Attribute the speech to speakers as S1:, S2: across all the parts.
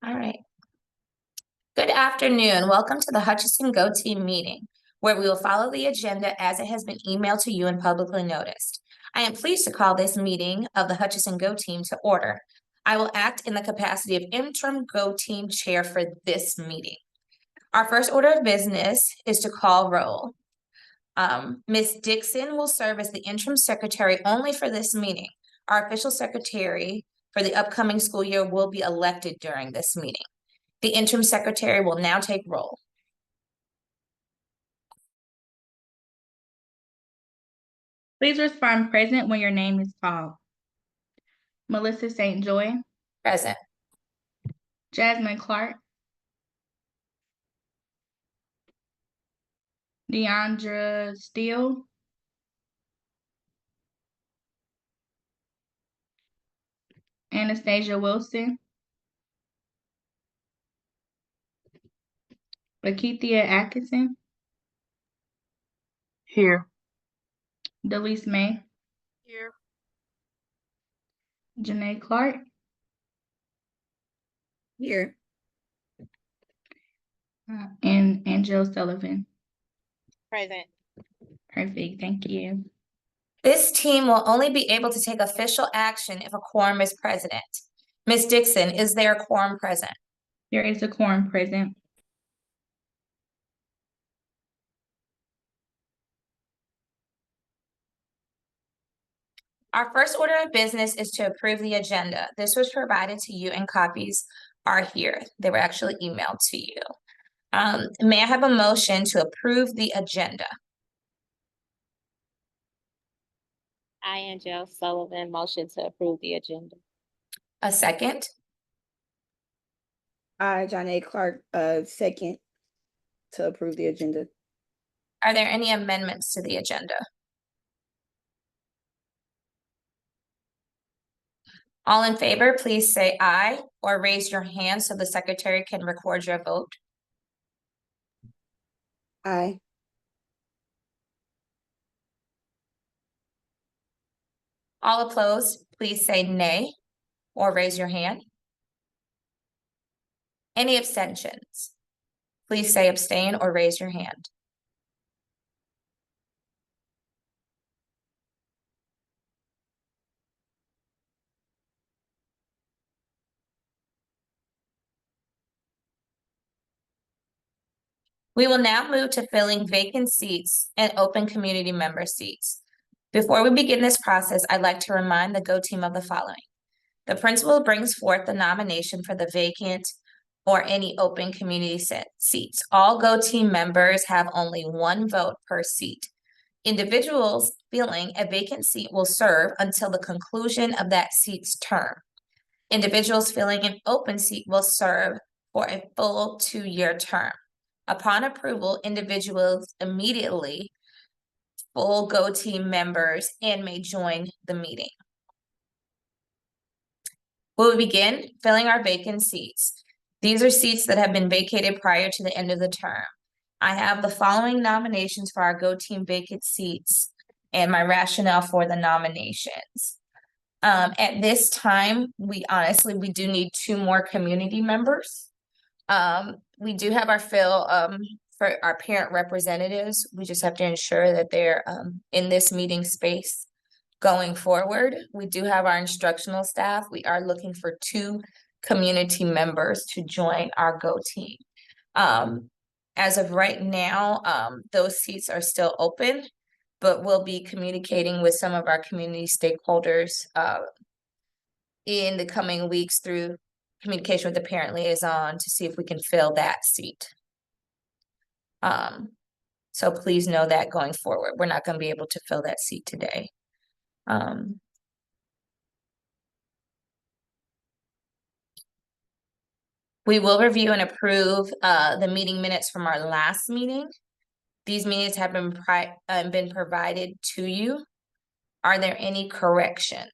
S1: All right. Good afternoon. Welcome to the Hutchinson GoTeam meeting, where we will follow the agenda as it has been emailed to you and publicly noticed. I am pleased to call this meeting of the Hutchinson GoTeam to order. I will act in the capacity of interim GoTeam chair for this meeting. Our first order of business is to call roll. Ms. Dixon will serve as the interim secretary only for this meeting. Our official secretary for the upcoming school year will be elected during this meeting. The interim secretary will now take roll.
S2: Please respond present when your name is called. Melissa St. Joy,
S1: Present.
S2: Jasmine Clark, Deandra Steele, Anastasia Wilson, Lakithia Atkinson,
S3: Here.
S2: Delise May,
S3: Here.
S2: Janae Clark,
S3: Here.
S2: and Angel Sullivan.
S3: Present.
S2: Perfect, thank you.
S1: This team will only be able to take official action if a quorum is present. Ms. Dixon, is there a quorum present?
S2: There is a quorum present.
S1: Our first order of business is to approve the agenda. This was provided to you and copies are here. They were actually emailed to you. May I have a motion to approve the agenda?
S4: I, Angel Sullivan, motion to approve the agenda.
S1: A second?
S5: I, Janae Clark, second to approve the agenda.
S1: Are there any amendments to the agenda? All in favor, please say aye or raise your hand so the secretary can record your vote.
S5: Aye.
S1: All opposed, please say nay or raise your hand. Any abstentions? Please say abstain or raise your hand. We will now move to filling vacant seats and open community member seats. Before we begin this process, I'd like to remind the GoTeam of the following. The principal brings forth the nomination for the vacant or any open community seats. All GoTeam members have only one vote per seat. Individuals filling a vacant seat will serve until the conclusion of that seat's term. Individuals filling an open seat will serve for a full 2-year term. Upon approval, individuals immediately full GoTeam members and may join the meeting. We'll begin filling our vacant seats. These are seats that have been vacated prior to the end of the term. I have the following nominations for our GoTeam vacant seats and my rationale for the nominations. At this time, we do need 2 more community members. We do have our fill for our parent representatives. We just have to ensure that they're in this meeting space going forward. We do have our instructional staff. We are looking for 2 community members to join our GoTeam. As of right now, those seats are still open, but we'll be communicating with some of our community stakeholders in the coming weeks through communication with the parent liaison to see if we can fill that seat. So please know that going forward, we're not going to be able to fill that seat today. We will review and approve the meeting minutes from our last meeting. These minutes have been provided to you. Are there any corrections?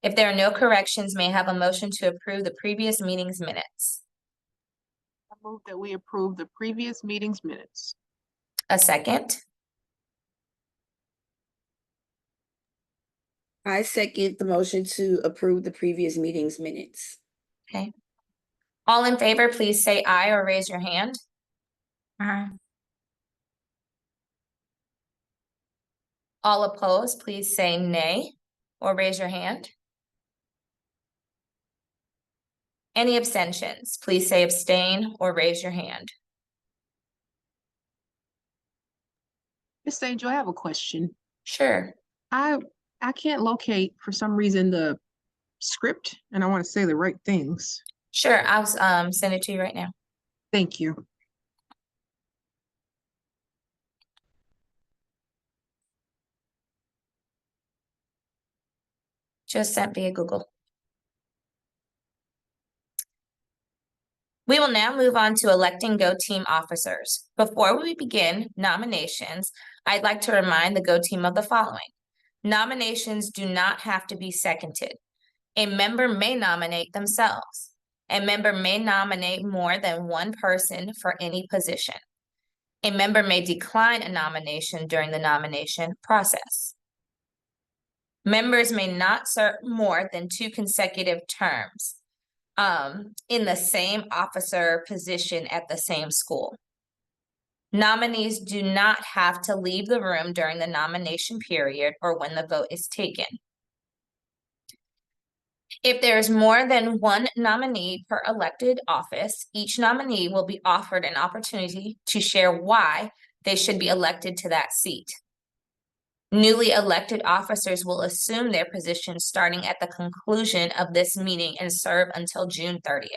S1: If there are no corrections, may I have a motion to approve the previous meeting's minutes?
S3: I move that we approve the previous meeting's minutes.
S1: A second?
S5: I second the motion to approve the previous meeting's minutes.
S1: Okay. All in favor, please say aye or raise your hand.
S2: Aye.
S1: All opposed, please say nay or raise your hand. Any abstentions, please say abstain or raise your hand.
S6: Miss Angel, I have a question.
S1: Sure.
S6: I I can't locate for some reason the script and I want to say the right things.
S1: Sure, I'll send it to you right now.
S6: Thank you.
S1: Just sent via Google. We will now move on to electing GoTeam officers. Before we begin nominations, I'd like to remind the GoTeam of the following. Nominations do not have to be seconded. A member may nominate themselves. A member may nominate more than one person for any position. A member may decline a nomination during the nomination process. Members may not serve more than 2 consecutive terms in the same officer position at the same school. Nominees do not have to leave the room during the nomination period or when the vote is taken. If there is more than one nominee per elected office, each nominee will be offered an opportunity to share why they should be elected to that seat. Newly elected officers will assume their position starting at the conclusion of this meeting and serve until June 30th.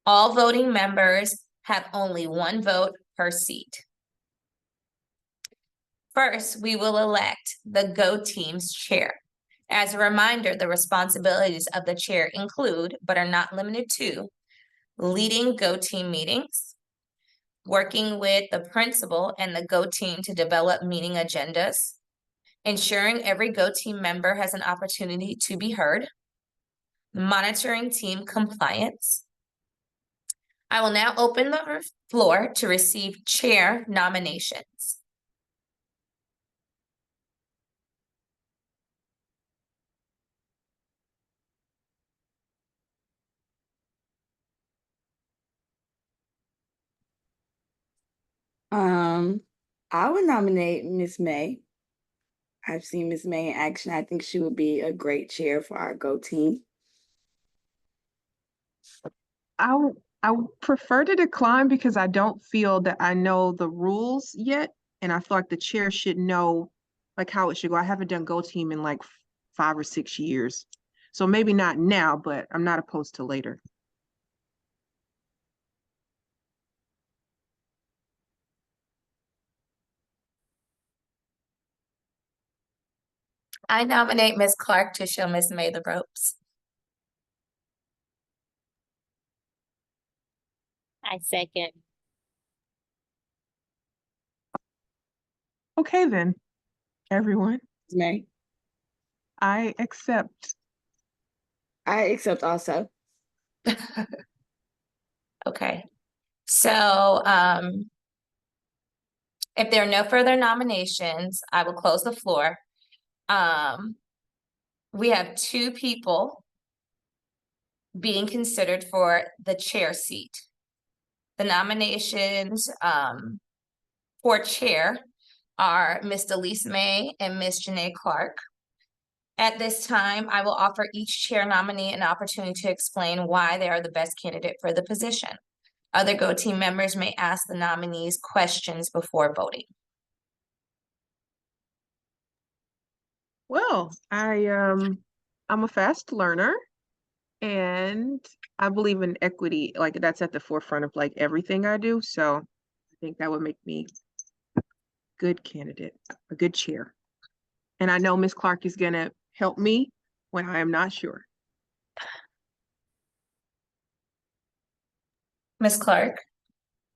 S1: All voting members have only 1 vote per seat. First, we will elect the GoTeam's chair. As a reminder, the responsibilities of the chair include, but are not limited to, leading GoTeam meetings, working with the principal and the GoTeam to develop meeting agendas, ensuring every GoTeam member has an opportunity to be heard, monitoring team compliance. I will now open the floor to receive chair nominations.
S5: I would nominate Miss May. I've seen Miss May in action. I think she would be a great chair for our Go team.
S6: I would prefer to decline because I don't feel that I know the rules yet, and I feel like the chair should know like how it should go. I haven't done Go Team in like 5 or 6 years, so maybe not now, but I'm not opposed to later.
S1: I nominate Ms. Clark to show Ms. May the ropes.
S4: I second.
S6: Okay then, everyone,
S5: Miss May.
S6: I accept.
S5: I accept also.
S1: Okay, so if there are no further nominations, I will close the floor. We have 2 people being considered for the chair seat. The nominations for chair are Ms. Delise May and Ms. Janae Clark. At this time, I will offer each chair nominee an opportunity to explain why they are the best candidate for the position. Other GoTeam members may ask the nominees questions before voting.
S6: Well, I'm a fast learner and I believe in equity, like that's at the forefront of like everything I do. So I think that would make me a good candidate, a good chair. And I know Miss Clark is gonna help me when I am not sure.
S1: Ms. Clark?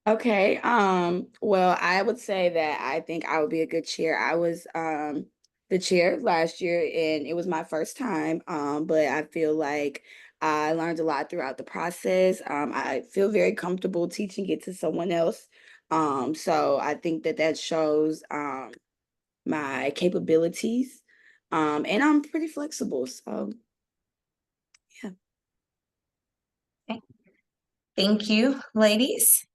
S5: Okay. Well, I would say that I think I would be a good chair. I was the chair last year and it was my first time. But I feel like I learned a lot throughout the process. I feel very comfortable teaching it to someone else. So I think that shows my capabilities. And I'm pretty flexible, so
S1: Thank you, ladies.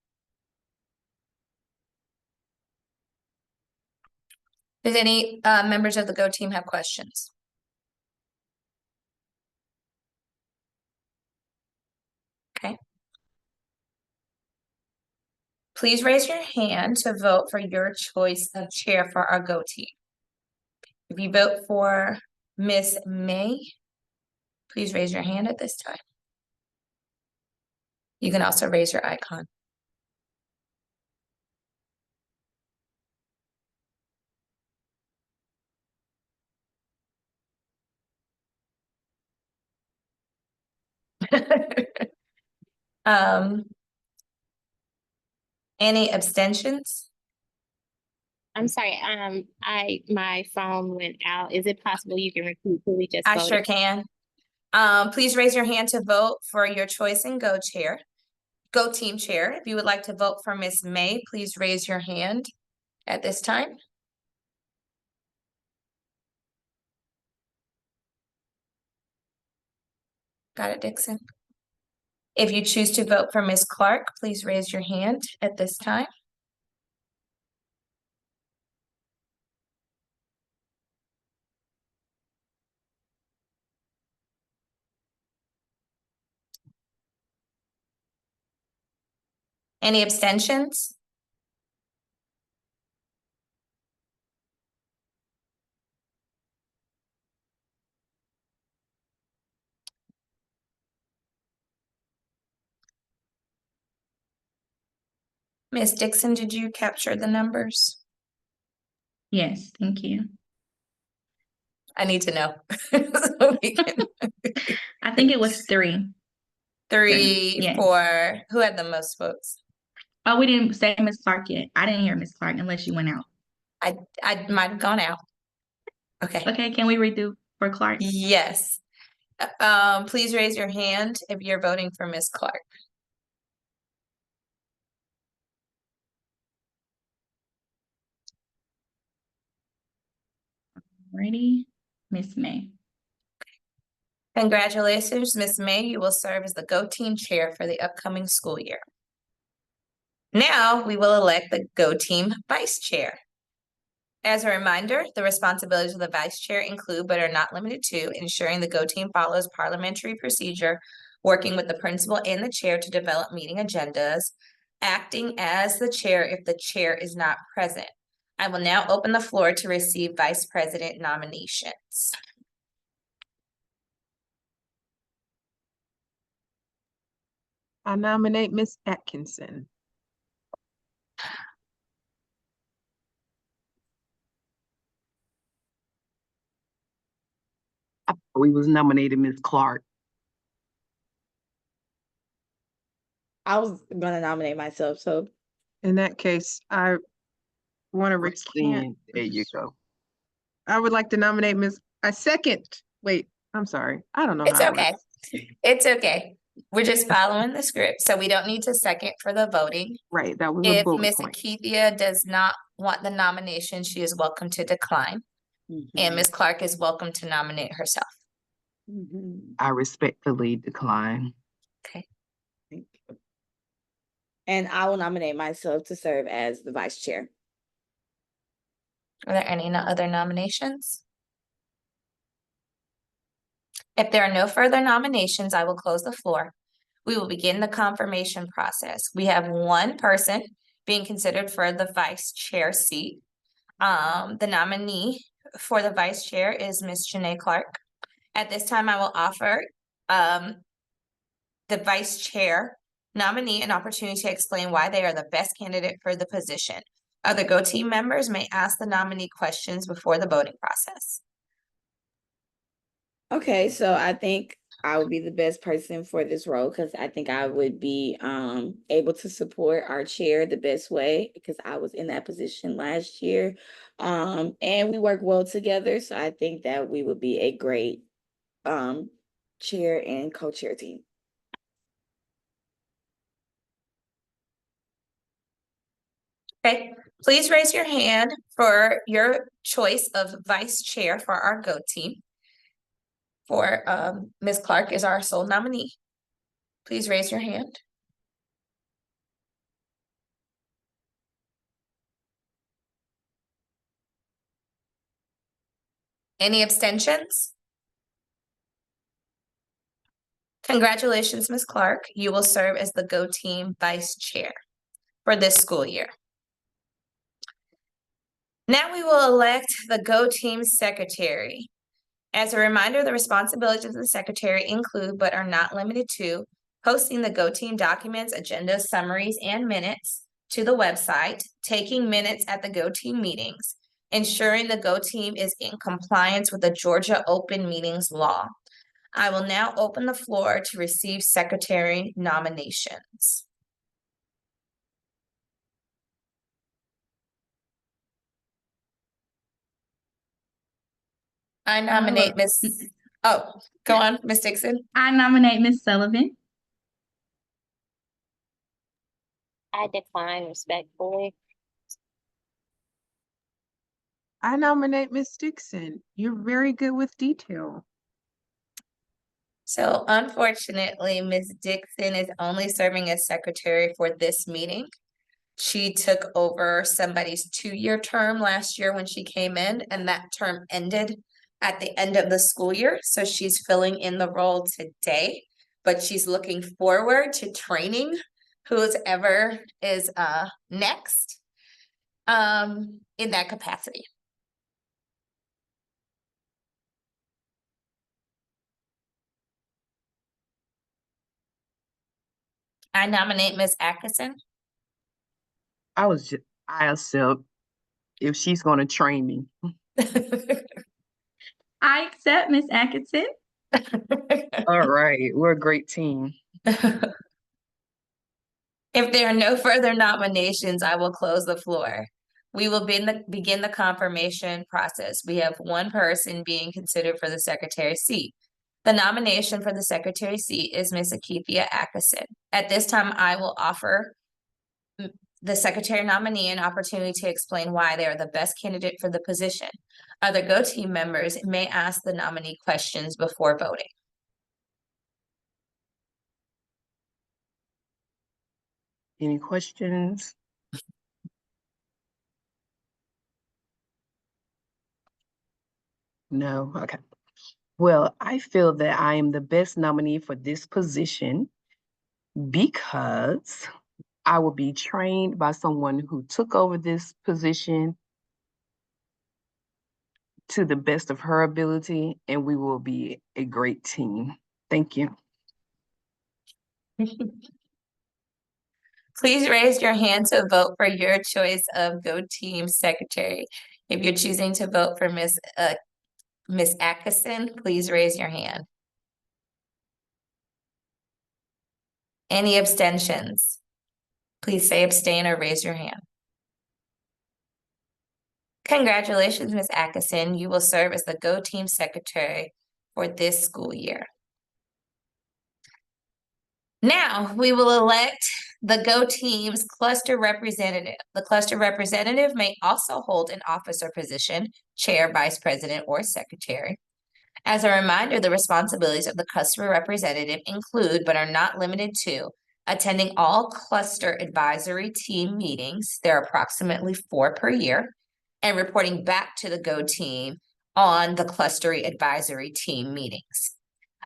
S1: Does any members of the Go team have questions? Okay. Please raise your hand to vote for your choice of chair for our Go team. If you vote for Miss May, please raise your hand at this time. You can also raise your icon. Um, any abstentions?
S4: I'm sorry, my phone went out. Is it possible you can repeat who we just
S1: I
S4: voted?
S1: sure can. Please raise your hand to vote for your choice in Go chair. Go team chair. If you would like to vote for Miss May, please raise your hand at this time. Got it, Dixon. If you choose to vote for Miss Clark, please raise your hand at this time. Any abstentions? Miss Dixon, did you capture the numbers?
S2: Yes, thank you.
S1: I need to know. So we can
S2: I think it was 3.
S1: three
S2: Yes.
S1: for who had the most votes?
S2: Oh, we didn't say Miss Clark yet. I didn't hear Miss Clark unless you went out.
S1: I might have gone out. Okay.
S2: Okay, can we redo for Clark?
S1: Yes. Please raise your hand if you're voting for Miss Clark.
S2: Ready? Miss May.
S1: Congratulations, Miss May. You will serve as the Go Team Chair for the upcoming school year. Now we will elect the Go Team Vice Chair. As a reminder, the responsibilities of the Vice Chair include, but are not limited to, ensuring the Go Team follows parliamentary procedure, working with the principal and the chair to develop meeting agendas, acting as the chair if the chair is not present. I will now open the floor to receive Vice President nominations.
S6: I nominate Miss Atkinson.
S7: We was nominated Miss Clark.
S5: I was gonna nominate myself. So
S6: In that case, I want to
S7: Then there you go.
S6: I would like to nominate I second. Wait, I'm sorry. I don't know
S1: It's
S6: how it
S1: okay.
S6: works.
S1: It's okay. We're just following the script, so we don't need to second for the voting.
S6: Right, that was a
S1: If
S6: bullet
S1: Miss
S6: point.
S1: Akithia does not want the nomination, she is welcome to decline. And Miss Clark is welcome to nominate herself.
S7: I respectfully decline.
S1: Okay.
S5: Thank you. And I will nominate myself to serve as the vice chair.
S1: Are there any other nominations? If there are no further nominations, I will close the floor. We will begin the confirmation process. We have one person being considered for the vice chair seat. The nominee for the vice chair is Ms. Janae Clark. At this time, I will offer the vice chair nominee an opportunity to explain why they are the best candidate for the position. Other Go Team members may ask the nominee questions before the voting process.
S5: Okay, so I think I would be the best person for this role because I think I would be able to support our chair the best way because I was in that position last year. And we work well together. So I think that we would be a great chair and co-chair team.
S1: Okay, Please raise your hand for your choice of vice chair for our Go Team. For Ms. Clark is our sole nominee. Please raise your hand. Any abstentions? Congratulations, Ms. Clark. You will serve as the Go Team vice chair for this school year. Now we will elect the Go Team secretary. As a reminder, the responsibilities of the secretary include, but are not limited to, posting the Go Team documents, agendas, summaries, and minutes to the website, taking minutes at the Go Team meetings, ensuring the Go Team is in compliance with the Georgia Open Meetings Law. I will now open the floor to receive secretary nominations. I nominate Ms. Oh, go on, Ms. Dixon.
S2: I nominate Ms. Sullivan.
S4: I decline respectfully.
S6: I nominate Miss Dixon. You're very good with detail.
S1: So unfortunately, Ms. Dixon is only serving as secretary for this meeting. She took over somebody's 2-year term last year when she came in, and that term ended at the end of the school year. So she's filling in the role today, but she's looking forward to training whoever is next in that capacity. I nominate Ms. Atkinson.
S7: I accept if she's gonna train me.
S2: I accept Ms. Atkinson.
S7: All right, we're a great team.
S1: If there are no further nominations, I will close the floor. We will begin the confirmation process. We have one person being considered for the secretary seat. The nomination for the secretary seat is Ms. Akithia Atkinson. At this time, I will offer the secretary nominee an opportunity to explain why they are the best candidate for the position. Other Go Team members may ask the nominee questions before voting.
S7: Any questions? No, okay. Well, I feel that I am the best nominee for this position because I will be trained by someone who took over this position to the best of her ability, and we will be a great team. Thank you.
S1: Please raise your hand to vote for your choice of Go Team secretary. If you're choosing to vote for Ms. Atkinson, please raise your hand. Any abstentions? Please say abstain or raise your hand. Congratulations, Ms. Atkinson. You will serve as the Go Team secretary for this school year. Now we will elect the Go Team's cluster representative. The cluster representative may also hold an office or position, chair, vice president, or secretary. As a reminder, the responsibilities of the cluster representative include, but are not limited to, attending all cluster advisory team meetings, there are approximately 4 per year, and reporting back to the Go Team on the cluster advisory team meetings.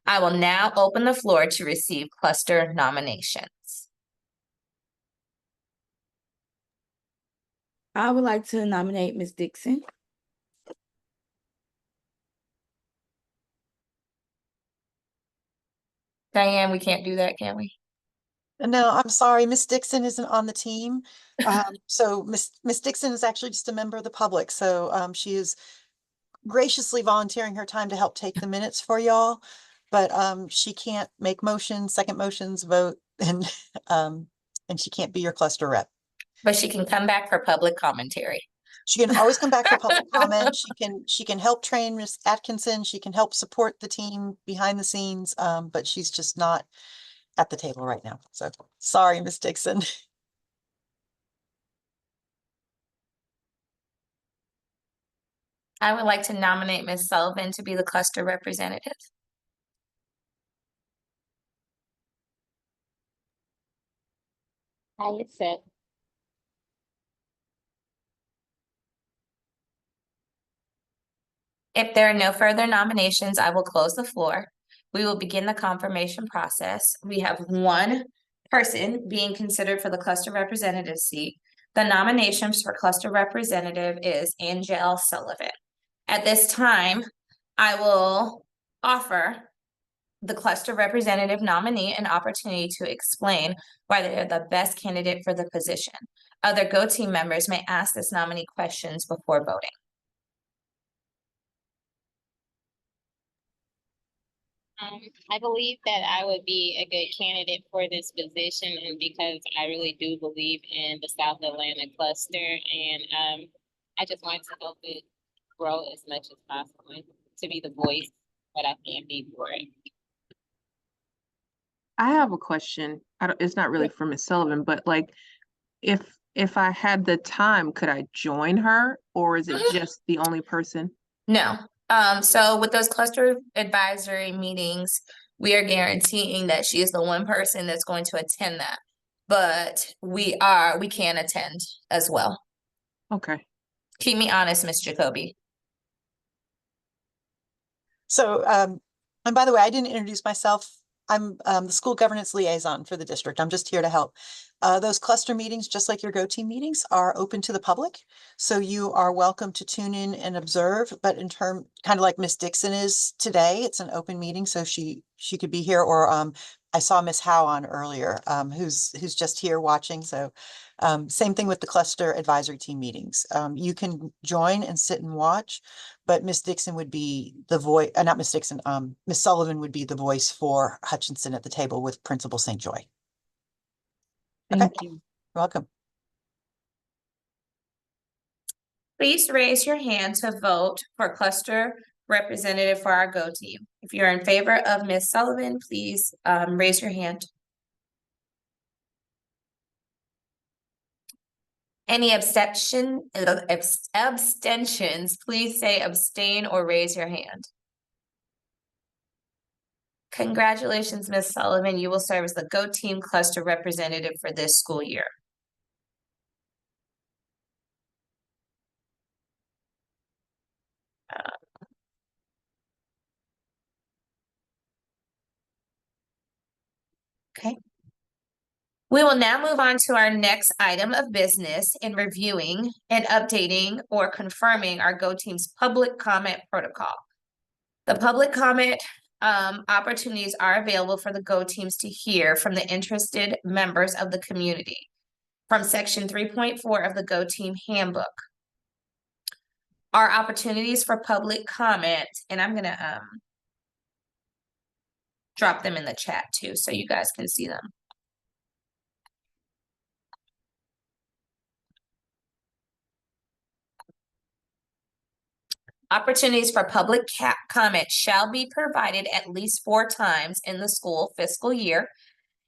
S1: I will now open the floor to receive cluster nominations.
S5: I would like to nominate Ms. Dixon.
S1: Diane, we can't do that, can we?
S8: No, I'm sorry, Miss Dixon isn't on the team. So Miss Dixon is actually just a member of the public, so she is graciously volunteering her time to help take the minutes for y'all. But she can't make motions, second motions, vote, and she can't be your cluster rep.
S1: But she can come back for public commentary.
S8: She can always come back for public comment. She can help train Miss Atkinson. She can help support the team behind the scenes, but she's just not at the table right now. So sorry, Miss Dixon.
S1: I would like to nominate Ms. Sullivan to be the cluster representative.
S4: I accept.
S1: If there are no further nominations, I will close the floor. We will begin the confirmation process. We have one person being considered for the cluster representative seat. The nominations for cluster representative is Angel Sullivan. At this time, I will offer the cluster representative nominee an opportunity to explain why they are the best candidate for the position. Other GoTeam members may ask this nominee questions before voting.
S4: I believe that I would be a good candidate for this position, and because I really do believe in the South Atlanta cluster, and I just want to help it grow as much as possible and to be the voice that I can be for it.
S6: I have a question. It's not really for Ms. Sullivan, but like, if I had the time, could I join her, or is it just the only person?
S1: No. So with those cluster advisory meetings, we are guaranteeing that she is the one person that's going to attend that. But we can attend as well.
S6: Okay.
S1: Keep me honest, Ms. Jacoby.
S8: So, and by the way, I didn't introduce myself. I'm the school governance liaison for the district. I'm just here to help. Those cluster meetings, just like your GoTeam meetings, are open to the public. So you are welcome to tune in and observe, but in term, kind of like Miss Dixon is today, it's an open meeting, so she could be here, or I saw Miss Howe on earlier, who's just here watching. So same thing with the cluster advisory team meetings. You can join and sit and watch, but Miss Dixon would be the voice, not Miss Dixon, Miss Sullivan would be the voice for Hutchinson at the table with Principal St. Joy.
S6: Thank you.
S8: You're welcome.
S1: Please raise your hand to vote for cluster representative for our GoTeam. If you're in favor of Ms. Sullivan, please raise your hand. Any abstentions, please say abstain or raise your hand. Congratulations, Ms. Sullivan. You will serve as the GoTeam cluster representative for this school year. Okay. We will now move on to our next item of business in reviewing and updating or confirming our GoTeam's public comment protocol. The public comment opportunities are available for the GoTeams to hear from the interested members of the community from section 3.4 of the GoTeam handbook. Our opportunities for public comment, and I'm gonna drop them in the chat too so you guys can see them. Opportunities for public comment shall be provided at least 4 times in the school fiscal year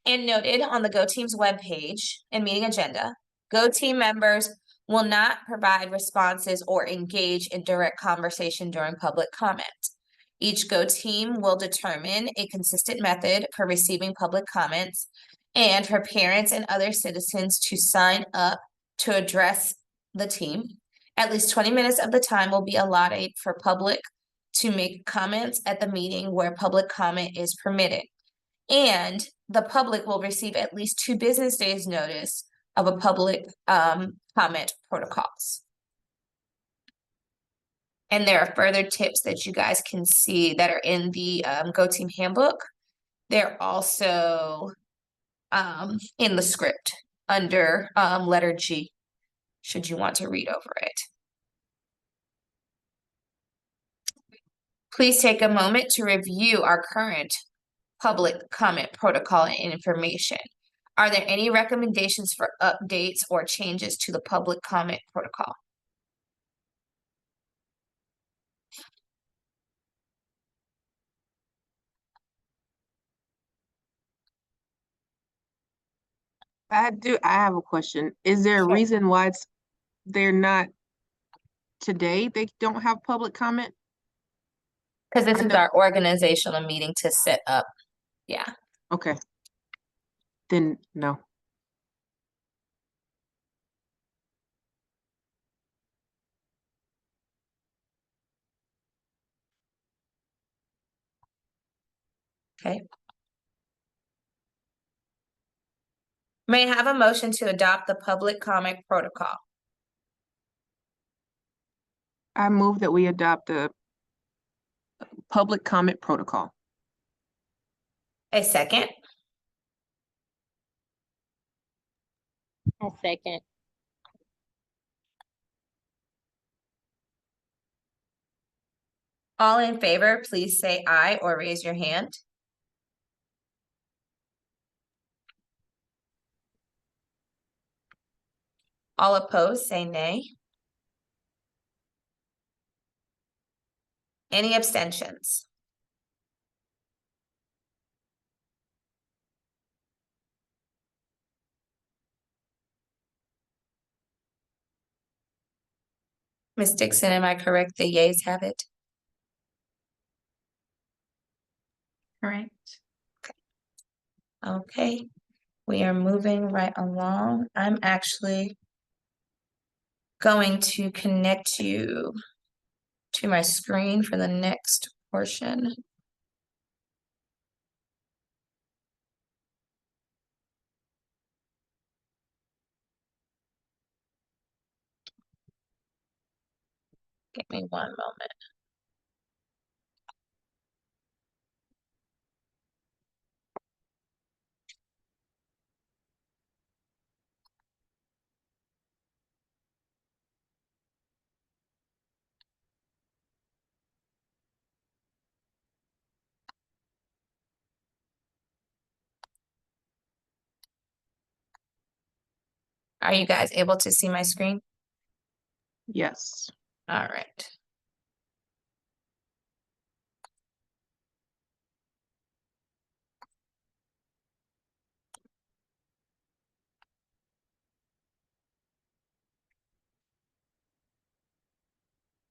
S1: and noted on the GoTeam's webpage and meeting agenda. GoTeam members will not provide responses or engage in direct conversation during public comment. Each GoTeam will determine a consistent method for receiving public comments and for parents and other citizens to sign up to address the team. At least 20 minutes of the time will be allotted for public to make comments at the meeting where public comment is permitted. And the public will receive at least 2 business days notice of a public comment protocols. And there are further tips that you guys can see that are in the GoTeam handbook. They're also in the script under letter G, should you want to read over it. Please take a moment to review our current public comment protocol and information. Are there any recommendations for updates or changes to the public comment protocol?
S6: I have a question. Is there a
S1: Sure.
S6: reason why they're not today they don't have public comment?
S1: Because this
S6: I
S1: is
S6: know-
S1: our organizational meeting to set up. Yeah.
S6: Okay. Then no.
S1: Okay. May I have a motion to adopt the public comment protocol?
S6: I move that we adopt the public comment protocol.
S1: A second?
S4: A second.
S1: All in favor, please say aye or raise your hand. All opposed, say nay. Any abstentions? Ms. Dixon, am I correct? The yeas have it.
S2: Correct.
S1: Okay, we are moving right along. I'm actually going to connect you to my screen for the next portion. Give me one moment. Are you guys able to see my screen?
S6: Yes.
S1: All right.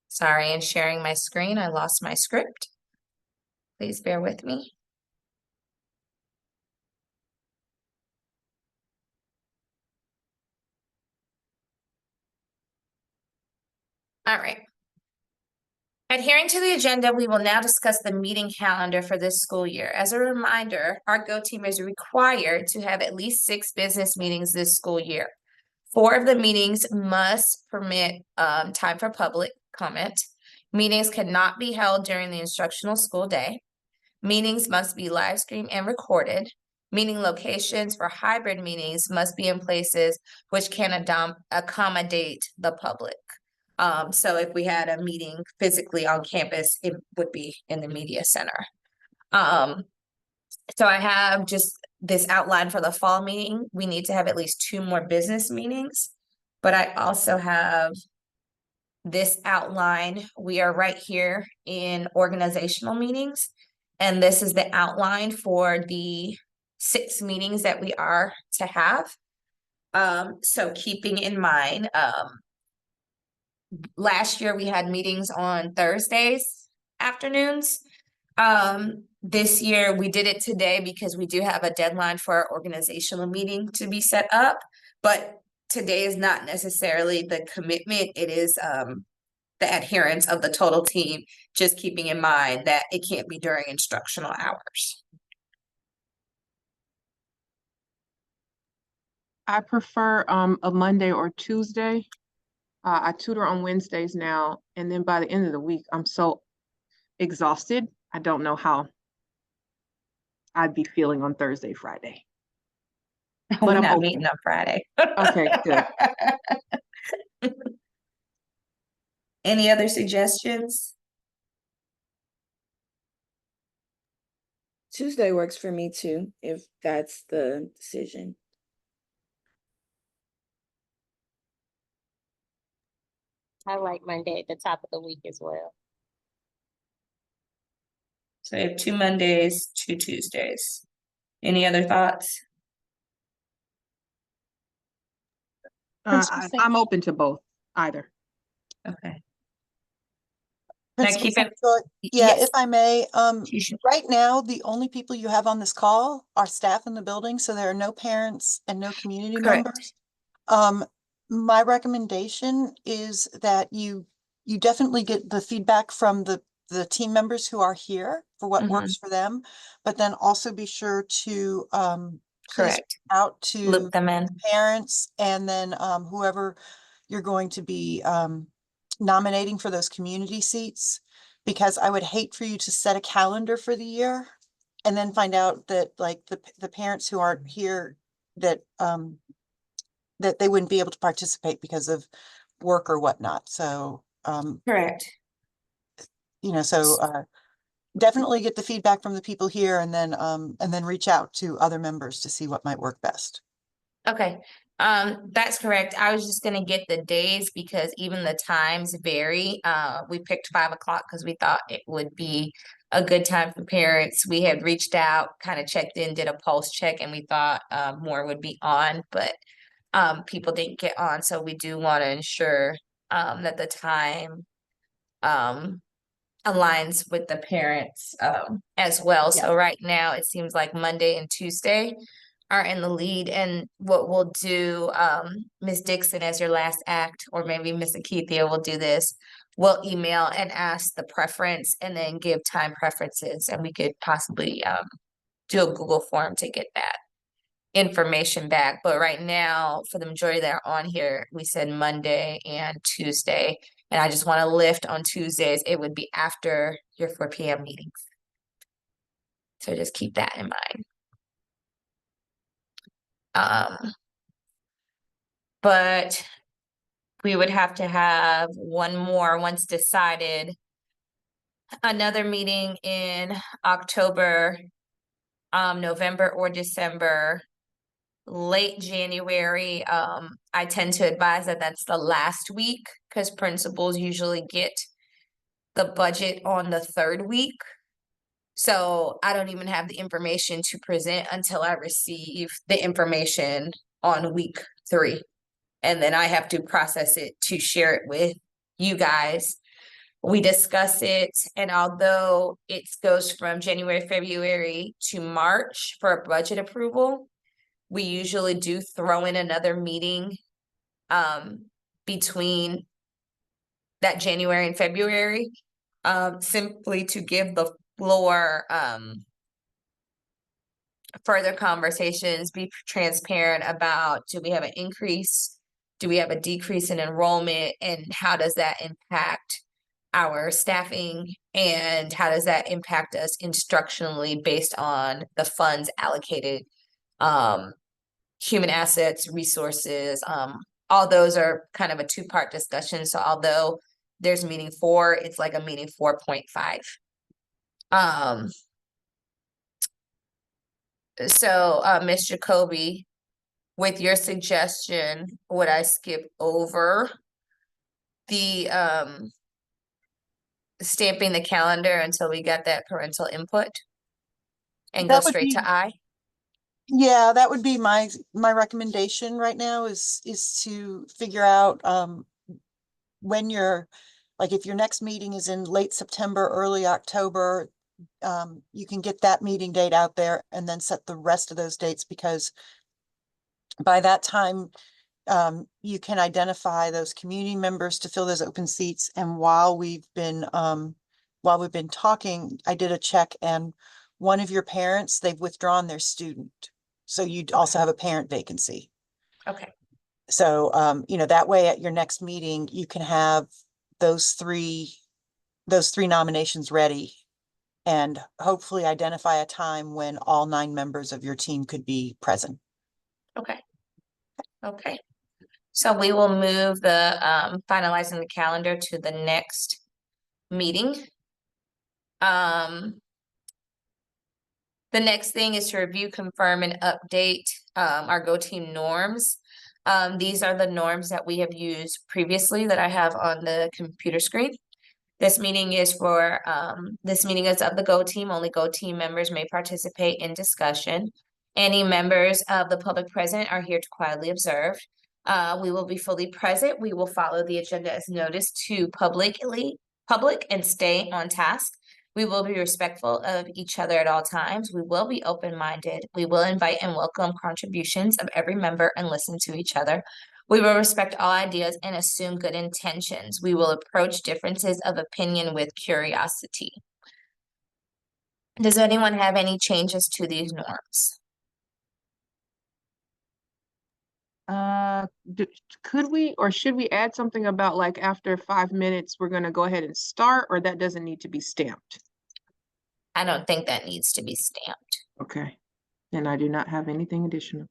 S1: Sorry, in sharing my screen, I lost my script. Please bear with me. All right. Adhering to the agenda, we will now discuss the meeting calendar for this school year. As a reminder, our GoTeam is required to have at least 6 business meetings this school year. 4 of the meetings must permit time for public comment. Meetings cannot be held during the instructional school day. Meetings must be live streamed and recorded. Meeting locations for hybrid meetings must be in places which can accommodate the public. So if we had a meeting physically on campus, it would be in the media center. So I have just this outline for the fall meeting. We need to have at least 2 more business meetings, but I also have this outline. We are right here in organizational meetings, and this is the outline for the 6 meetings that we are to have. So keeping in mind, last year we had meetings on Thursdays afternoons. This year we did it today because we do have a deadline for our organizational meeting to be set up, but today is not necessarily the commitment. It is the adherence of the total team, just keeping in mind that it can't be during instructional hours.
S6: I prefer a Monday or Tuesday. I tutor on Wednesdays now, and then by the end of the week, I'm so exhausted. I don't know how I'd be feeling on Thursday, Friday.
S1: We're
S6: I'm
S1: not
S6: open.
S1: meeting on Friday.
S6: Okay, good.
S1: Any other suggestions?
S5: Tuesday works for me too, if that's the decision.
S4: I like Monday at the top of the week as well.
S1: So I have 2 Mondays, 2 Tuesdays. Any other thoughts?
S6: I'm open to both, either.
S1: Okay.
S8: Principal
S1: keep it-
S8: St. George, yeah,
S1: yes.
S8: if I may,
S1: You should-
S8: right now, the only people you have on this call are staff in the building, so there are no parents and no community
S1: Correct.
S8: members. My recommendation is that you definitely get the feedback from the team members who are here for what
S1: Mhm.
S8: works for them, but then also be sure to please
S1: Correct.
S8: out to
S1: Loop them in.
S8: parents and then whoever you're going to be nominating for those community seats. Because I would hate for you to set a calendar for the year and then find out that like the parents who aren't here that that they wouldn't be able to participate because of work or whatnot. So
S1: Correct.
S8: definitely get the feedback from the people here and then reach out to other members to see what might work best.
S1: Okay, that's correct. I was just gonna get the days because even the times vary. We picked 5 o'clock because we thought it would be a good time for parents. We had reached out, kind of checked in, did a pulse check, and we thought more would be on, but people didn't get on. So we do want to ensure that the time aligns with the parents as well.
S8: Yeah.
S1: So right now it seems like Monday and Tuesday are in the lead. And what we'll do, Ms. Dixon as your last act, or maybe Ms. Akithia will do this. We'll email and ask the preference and then give time preferences, and we could possibly do a Google form to get that information back. But right now, for the majority that are on here, we said Monday and Tuesday. And I just want to lift on Tuesdays, it would be after your 4 p.m. meetings. So just keep that in mind. But we would have to have one more once decided, another meeting in October, November or December, late January. I tend to advise that that's the last week because principals usually get the budget on the third week. So I don't even have the information to present until I receive the information on week 3. And then I have to process it to share it with you guys. We discuss it, and although it goes from January, February to March for a budget approval, we usually do throw in another meeting between that January and February, simply to give the floor further conversations, be transparent about, do we have an increase? Do we have a decrease in enrollment? And how does that impact our staffing? And how does that impact us instructionally based on the funds allocated? Human assets, resources, all those are kind of a 2-part discussion. So although there's meeting 4, it's like a meeting 4.5. So Ms. Jacoby, with your suggestion, would I skip over the stamping the calendar until we got that parental input and go
S8: That would
S1: straight
S8: be-
S1: to I?
S8: Yeah, that would be my recommendation right now is to figure out when you're like if your next meeting is in late September, early October, you can get that meeting date out there and then set the rest of those dates because by that time you can identify those community members to fill those open seats. And while we've been talking, I did a check and one of your parents, they've withdrawn their student. So you'd also have a parent vacancy.
S1: Okay.
S8: So, that way at your next meeting, you can have those three nominations ready and hopefully identify a time when all 9 members of your team could be present.
S1: Okay. Okay. So we will move the finalizing the calendar to the next meeting. The next thing is to review, confirm, and update our GoTeam norms. These are the norms that we have used previously that I have on the computer screen. This meeting is of the GoTeam. Only GoTeam members may participate in discussion. Any members of the public present are here to quietly observe. We will be fully present. We will follow the agenda as noticed to publicly public and stay on task. We will be respectful of each other at all times. We will be open-minded. We will invite and welcome contributions of every member and listen to each other. We will respect all ideas and assume good intentions. We will approach differences of opinion with curiosity. Does anyone have any changes to these norms?
S6: Could we or should we add something about like after 5 minutes, we're gonna go ahead and start, or that doesn't need to be stamped?
S1: I don't think that needs to be stamped.
S6: Okay, then I do not have anything additional.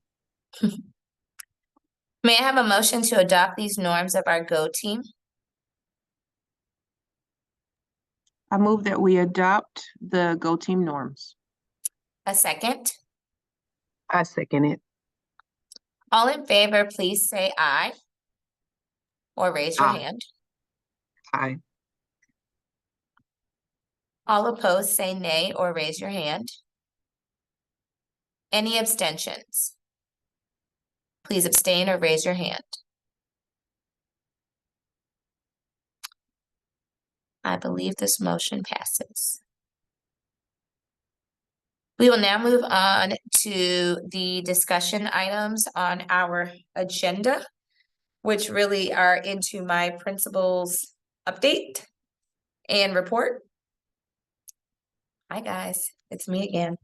S1: May I have a motion to adopt these norms of our GoTeam?
S6: I move that we adopt the GoTeam norms.
S1: A second?
S7: I second it.
S1: All in favor, please say aye. Or raise your
S7: Aye.
S1: hand.
S7: Aye.
S1: All opposed, say nay or raise your hand. Any abstentions? Please abstain or raise your hand. I believe this motion passes. We will now move on to the discussion items on our agenda, which really are into my principal's update and report. Hi, guys. It's me again.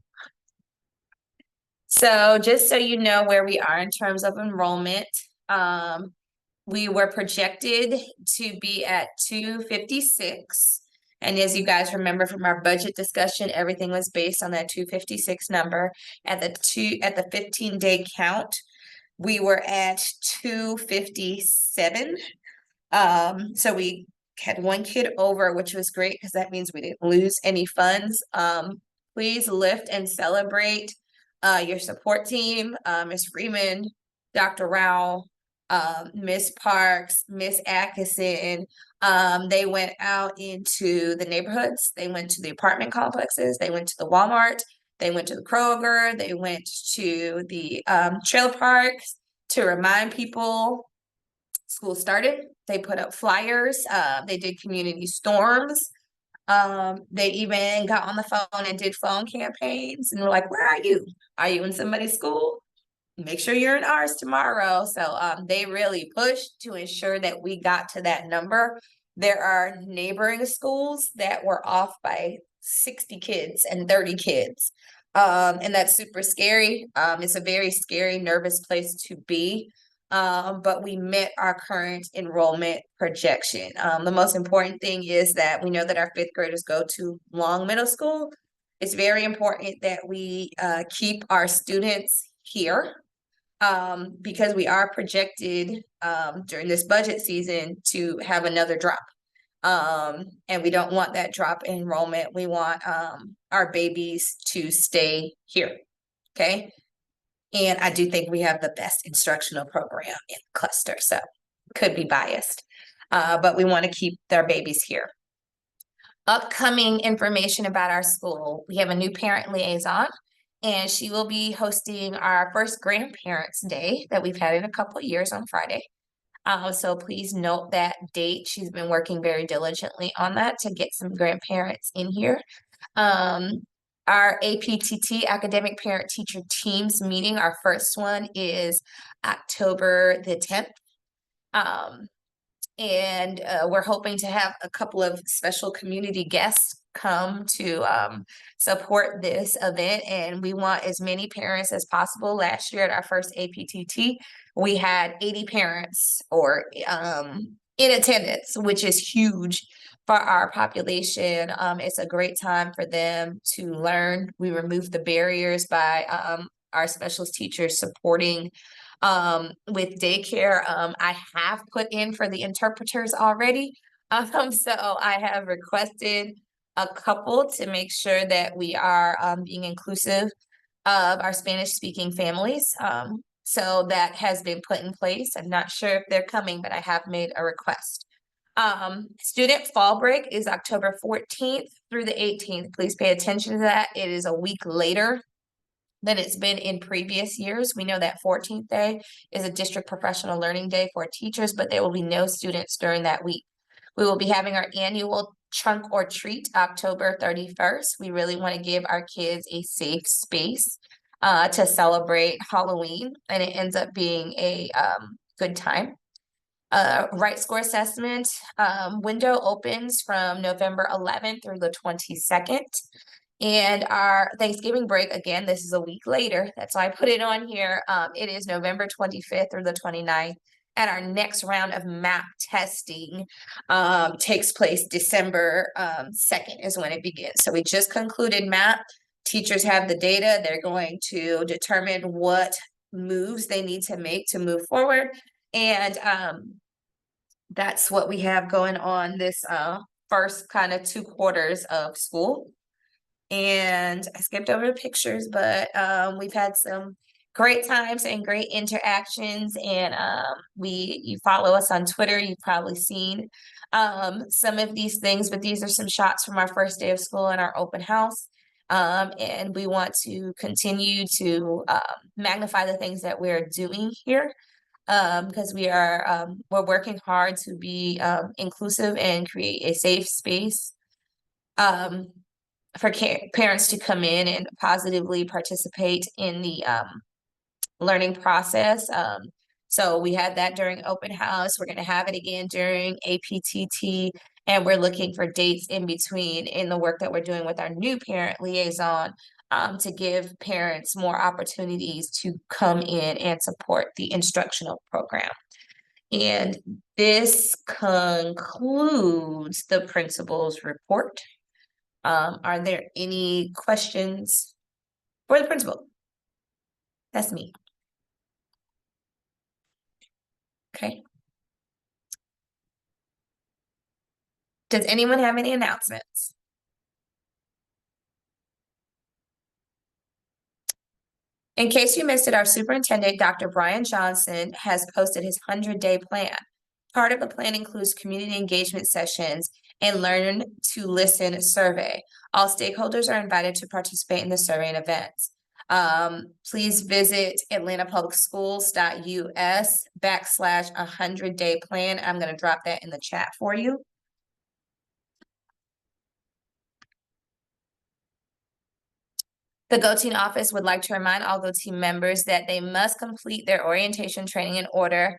S1: So just so you know where we are in terms of enrollment, we were projected to be at 256. And as you guys remember from our budget discussion, everything was based on that 256 number. At the 15-day count, we were at 257. So we had one kid over, which was great because that means we didn't lose any funds. Please lift and celebrate your support team, Ms. Freeman, Dr. Rao, Miss Parks, Miss Atkinson. They went out into the neighborhoods. They went to the apartment complexes. They went to the Walmart. They went to the Kroger. They went to the trailer parks to remind people school started. They put up flyers. They did community storms. They even got on the phone and did phone campaigns and were like, where are you? Are you in somebody's school? Make sure you're in ours tomorrow. So they really pushed to ensure that we got to that number. There are neighboring schools that were off by 60 kids and 30 kids. And that's super scary. It's a very scary, nervous place to be. But we met our current enrollment projection. The most important thing is that we know that our 5th graders go to Long Middle School. It's very important that we keep our students here because we are projected during this budget season to have another drop. And we don't want that drop in enrollment. We want our babies to stay here. Okay. And I do think we have the best instructional program in the cluster, so could be biased, but we want to keep their babies here. Upcoming information about our school. We have a new parent liaison, and she will be hosting our first Grandparents' Day that we've had in a couple of years on Friday. So please note that date. She's been working very diligently on that to get some grandparents in here. Our APTT, Academic Parent Teacher Teams meeting, our first one is October the 10th. And we're hoping to have a couple of special community guests come to support this event. And we want as many parents as possible. Last year at our first APTT, we had 80 parents or in attendance, which is huge for our population. It's a great time for them to learn. We removed the barriers by our specialist teachers supporting with daycare. I have put in for the interpreters already. So I have requested a couple to make sure that we are being inclusive of our Spanish speaking families. So that has been put in place. I'm not sure if they're coming, but I have made a request. Student fall break is October 14th through the 18th. Please pay attention to that. It is a week later than it's been in previous years. We know that 14th day is a district professional learning day for teachers, but there will be no students during that week. We will be having our annual trunk or treat October 31st. We really want to give our kids a safe space to celebrate Halloween, and it ends up being a good time. Right score assessment window opens from November 11th through the 22nd. And our Thanksgiving break, again, this is a week later. That's why I put it on here. It is November 25th through the 29th. And our next round of MAP testing takes place December 2nd is when it begins. So we just concluded MAP. Teachers have the data. They're going to determine what moves they need to make to move forward. And that's what we have going on this first kind of 2 quarters of school. And I skipped over the pictures, but we've had some great times and great interactions. And you follow us on Twitter, you've probably seen some of these things, but these are some shots from our first day of school and our open house. And we want to continue to magnify the things that we're doing here. Because we're working hard to be inclusive and create a safe space for parents to come in and positively participate in the learning process. So we had that during open house. We're going to have it again during APTT, and we're looking for dates in between in the work that we're doing with our new parent liaison to give parents more opportunities to come in and support the instructional program. And this concludes the principal's report. Are there any questions for the principal? That's me. Okay. Does anyone have any announcements? In case you missed it, our superintendent, Dr. Brian Johnson, has posted his 100-day plan. Part of the plan includes community engagement sessions and learn to listen survey. All stakeholders are invited to participate in the survey and events. Please visit atlantapublicschools.us/100-day plan. I'm going to drop that in the chat for you. The GoTeam office would like to remind all GoTeam members that they must complete their orientation training in order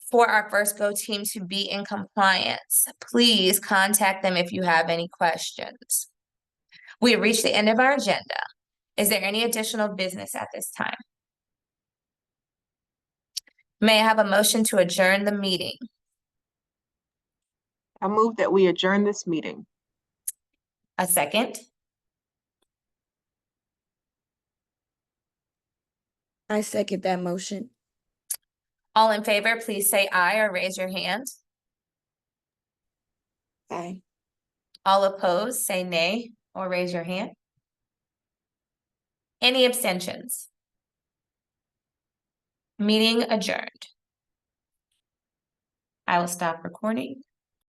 S1: for our first GoTeam to be in compliance. Please contact them if you have any questions. We have reached the end of our agenda. Is there any additional business at this time? May I have a motion to adjourn the meeting?
S6: I move that we adjourn this meeting.
S1: A second?
S5: I second that motion.
S1: All in favor, please say aye or raise your hand.
S5: Aye.
S1: All opposed, say nay or raise your hand. Any abstentions? Meeting adjourned. I will stop recording.